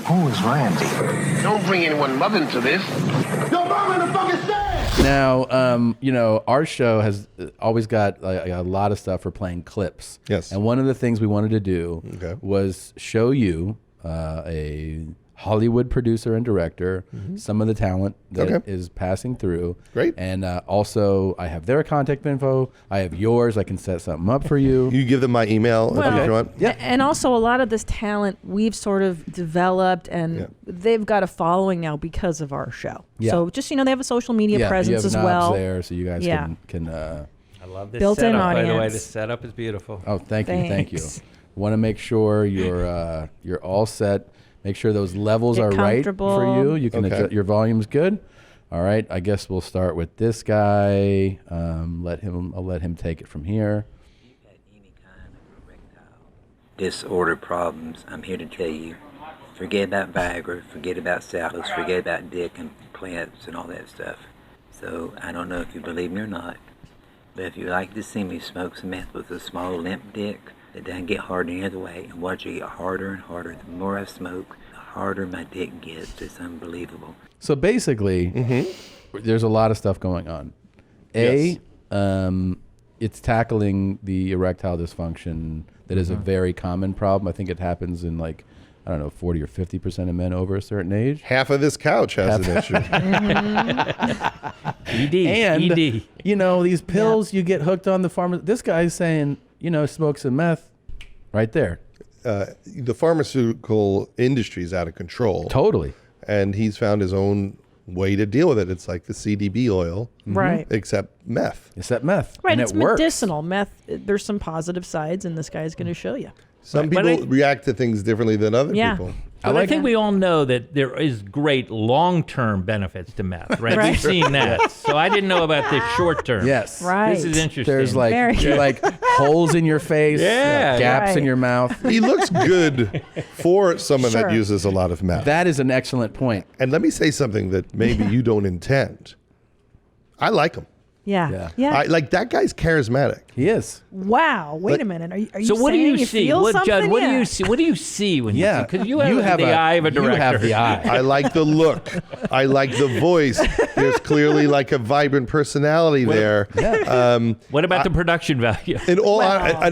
Who is Randy? Don't bring anyone mother into this. Your mom in the fucking stand! Now, you know, our show has always got a lot of stuff for playing clips. Yes. And one of the things we wanted to do was show you a Hollywood producer and director, some of the talent that is passing through. Great. And also, I have their contact info. I have yours. I can set something up for you. You give them my email if you want. Yeah. And also, a lot of this talent we've sort of developed, and they've got a following now because of our show. Yeah. So just, you know, they have a social media presence as well. There, so you guys can I love this built-in setup, audience. by the way. This setup is beautiful. Oh, thank you. Want to make sure you're all set. Make sure those levels are right for you. You can adjust, your volume's good. All right. I guess we'll start with this guy. I'll let him take it from here. If you've had any kind of erectile disorder problems, I'm here to tell you, forget about Viagra, forget about Salus, forget about dick implants and all that stuff. So I don't know if you believe me or not, but if you like to see me smoke some meth with a small limp dick that doesn't get hard any other way, and watch it get harder and harder, the more I smoke, the harder my dick gets. It's unbelievable. So basically, there's a lot of stuff going on. It's tackling the erectile dysfunction that is a very common problem. I think it happens in 40 or 50% of men over a certain age. Half of this couch has an issue. ED. You know, these pills you get hooked on the pharma. This guy's saying, smoke some meth right there. The pharmaceutical industry is out of control. Totally. And he's found his own way to deal with it. It's like the CBD oil. Right. Except meth. Right, And it's it works. medicinal. Meth, there's some positive sides, and this guy's going to show you. Some people react to things differently than other people. But I think we all know that there is great long-term benefits to meth, right? We've seen that. So I didn't know about this short-term. Yes. Right. This is interesting. There's holes in your face, gaps in your mouth. He looks good for someone that uses a lot of meth. That is an excellent point. And let me say something that maybe you don't intend. I like him. Yeah. Like that guy's charismatic. He is. Wow. Wait a minute. Are you So what do saying you see? feel something? Judd, what do you see? What do you see when you see? Because you have the eye of a director. You have the eye. I like the look. I like the voice. There's clearly like a vibrant personality there. What about the production value? And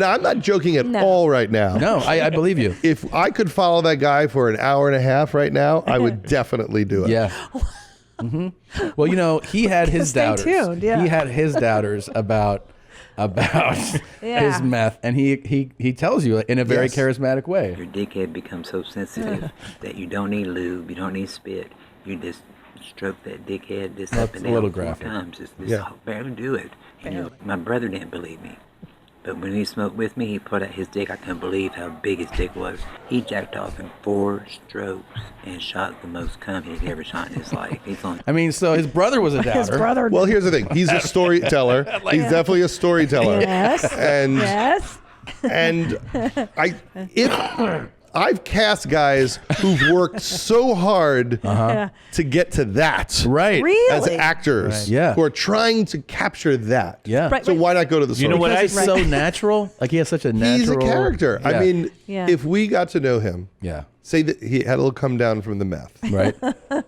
I'm not joking at all right now. No, I believe you. If I could follow that guy for an hour and a half right now, I would definitely do it. Yeah. Well, he had his doubters. tuned, yeah. He had his doubters about his meth, and he tells you in a very charismatic way. Your dickhead becomes so sensitive that you don't need lube, you don't need spit. You just stroke that dickhead this up and down 4 times. Just barely do it. My brother didn't believe me. But when he smoked with me, he put out his dick. I couldn't believe how big his dick was. He jacked off in 4 strokes and shot the most cum he'd ever shot in his life. So his brother was a doubter. His brother. Well, here's the thing. He's a storyteller. He's definitely a storyteller. Yes. And I've cast guys who've worked so hard to get to that. Right. Really? As actors. Right. Who are trying to capture that. Yeah. Right, So why not go to the source? You know what It's so natural. Like he has such a natural. He's a character. Yeah. I mean, if we got to know him, say that he had a little come down from the meth. Right.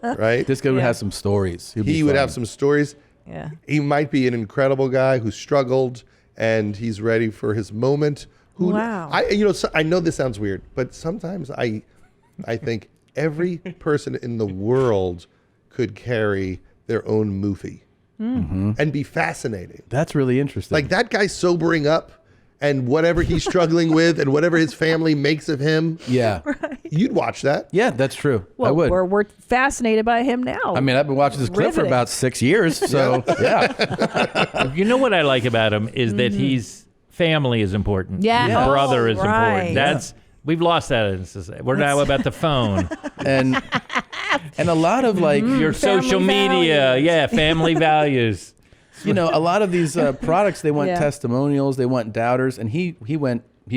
Right? This guy would have some stories. He would have some stories. Yeah. He might be an incredible guy who struggled and he's ready for his moment. Wow. I know this sounds weird, but sometimes I think every person in the world could carry their own movie and be fascinating. That's really interesting. Like that guy sobering up and whatever he's struggling with and whatever his family makes of him. Yeah. You'd watch that. Yeah, that's true. Well, I would. We're fascinated by him now. I mean, I've been watching this clip for Riveting. about 6 years. So, yeah. You know what I like about him is that he's family is important. Yeah. His brother is Right. important. We've lost that in society. We're now about the phone. And a lot of your social media. values. Yeah, family values. A lot of these products, they want Yeah. testimonials, they want doubters, and he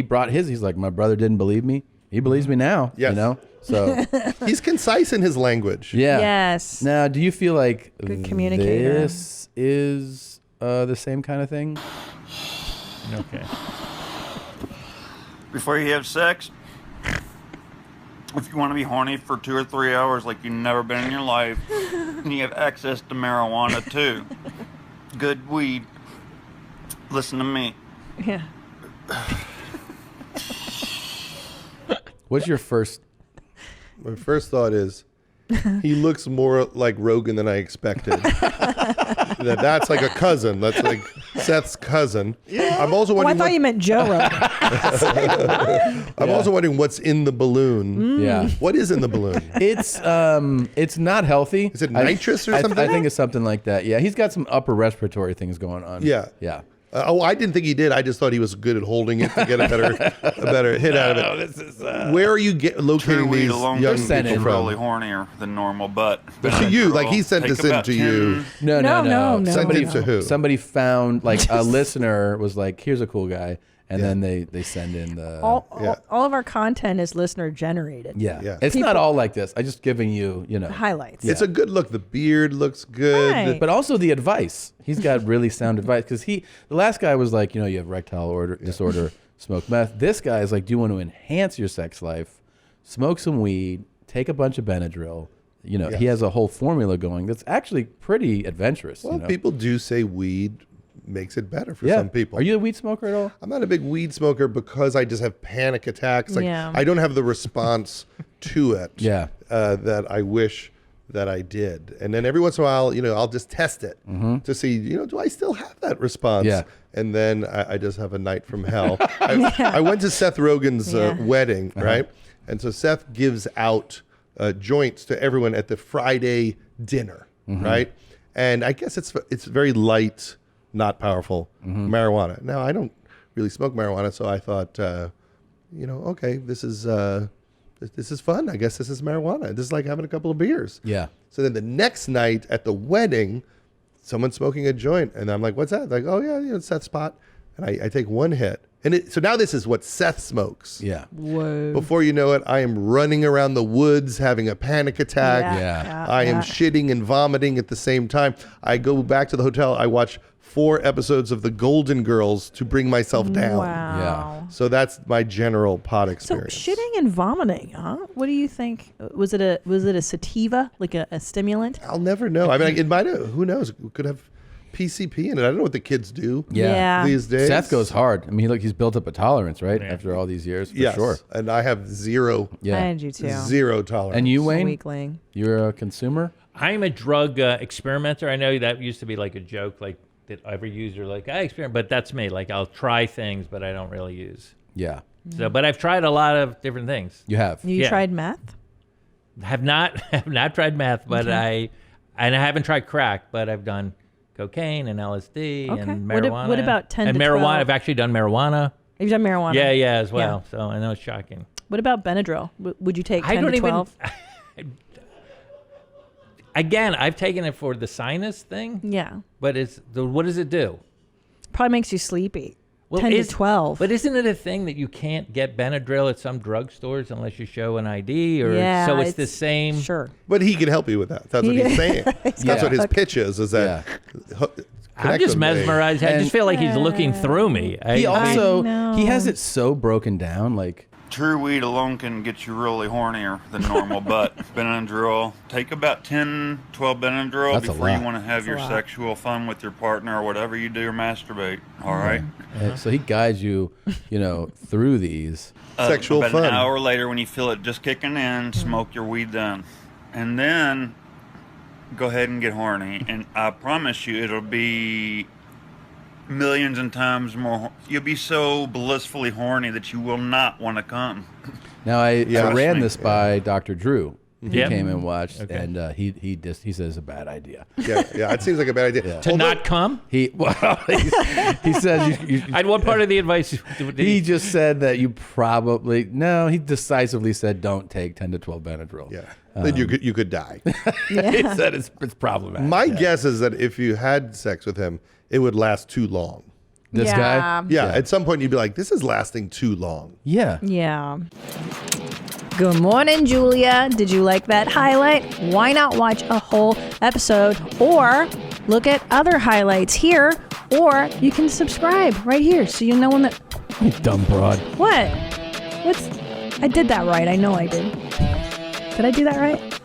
brought his. He's like, my brother didn't believe me. He believes me now. Yes. So He's concise in his language. yeah. Yes. Now, do you feel like Good communicator. this is the same kind of thing? Okay. Before you have sex, if you want to be horny for 2 or 3 hours like you've never been in your life, and you have access to marijuana too, good weed, listen to me. Yeah. What's your first? My first thought is, he looks more like Rogan than I expected. That's like a cousin. That's like Seth's cousin. I'm also Oh, I wondering. thought you meant Joe Rogan. I'm also wondering what's in the balloon. Yeah. What is in the balloon? It's not healthy. Is it nitrous or something? I think it's something like that. Yeah, he's got some upper respiratory things going on. Yeah. Yeah. I didn't think he did. I just thought he was good at holding it to get a better hit out of it. This is, Where are you locating True weed these alone young can sent get you in really hornier than normal, but to you, like he sent Take this in about to you. 10 No. Sent it to who? Somebody found, like, a listener was like, here's a cool guy. And then they send in the... All of our content is listener generated. Yeah. It's not all like this. I just giving you, Highlights. It's a good look. The beard looks good. Right. But also the advice. He's got really sound advice. Because the last guy was like, you have erectile disorder, smoke meth. This guy is like, do you want to enhance your sex life? Smoke some weed, take a bunch of Benadryl. He has a whole formula going that's actually pretty adventurous. Well, people do say weed makes it better for some people. Are you a weed smoker at all? I'm not a big weed smoker because I just have panic attacks. Like I don't have the response to it that I wish that I did. And then every once in a while, I'll just test it to see, do I still have that response? Yeah. And then I just have a night from hell. I went to Seth Rogen's wedding, right? And so Seth gives out joints to everyone at the Friday dinner, right? And I guess it's very light, not powerful marijuana. Now, I don't really smoke marijuana, so I thought, okay, this is fun. I guess this is marijuana. This is like having a couple of beers. Yeah. So then the next night at the wedding, someone's smoking a joint, and I'm like, what's that? Like, oh yeah, it's Seth's pot. And I take one hit. And so now this is what Seth smokes. Yeah. Whoa. Before you know it, I am running around the woods having a panic attack. Yeah. I am shitting and vomiting at the same time. I go back to the hotel. I watch 4 episodes of The Golden Girls to bring myself down. Wow. Yeah. So that's my general pot So experience. shitting and vomiting, huh? What do you think? Was it a sativa, like a stimulant? I'll never know. I mean, it might have. Who knows? It could have PCP in it. I don't know what the kids do Yeah. these days. Seth goes hard. I mean, look, he's built up a tolerance, right? After all these years, for yes, sure. and I have zero I do too. tolerance. And you, Wayne? Weakling. You're a consumer? I'm a drug experimenter. I know that used to be like a joke, like that every user, like, I experiment, but that's me. Like, I'll try things, but I don't really use. Yeah. So, but I've tried a lot of different things. You have? You Yeah. tried meth? Have not tried meth, but I haven't tried crack, but I've done cocaine and LSD and What marijuana. what about 10 and to marijuana? 12? I've actually done marijuana. Have you done marijuana? Yeah, as well. So I know it's shocking. What about Benadryl? Would you take 10 I don't to 12? even. Again, I've taken it for the sinus thing. Yeah. But what does it do? Probably makes you sleepy. 10 to 12. But isn't it a thing that you can't get Benadryl at some drugstores unless you show an ID? Or Yeah, so it's the same. Sure. But he can help you with that. That's what he's saying. That's what his pitch is that. I'm just mesmerized. I just feel like he's looking through me. He also, know. he has it so broken down, like... True weed alone can get you really hornier than normal, but Benadryl, take about 10, 12 Benadryl That's a before you lot. want to have your sexual fun with your partner or whatever you do or masturbate, all right? So he guides you, through these. Sexual about fun. An hour later when you feel it just kicking in, smoke your weed then. And then go ahead and get horny. And I promise you it'll be millions and times more. You'll be so blissfully horny that you will not want to come. Now, I ran Trust me. this by Dr. Drew. He Yep. came and watched, and he says it's a bad idea. Yeah, it seems like a bad idea. To not come? He says you I'd what part of the advice? he just said that you probably he decisively said don't take 10 to 12 Benadryl. Yeah. Then you could die. He said it's problematic. My guess is that if you had sex with him, it would last too long. This guy? Yeah, at some point you'd be like, this is lasting too long. Yeah. Yeah. Good morning, Julia. Did you like that highlight? Why not watch a whole episode or look at other highlights here, or you can subscribe right here so you know when that... You dumb broad. What? What's... I did that right. I know I did. Did I do that right?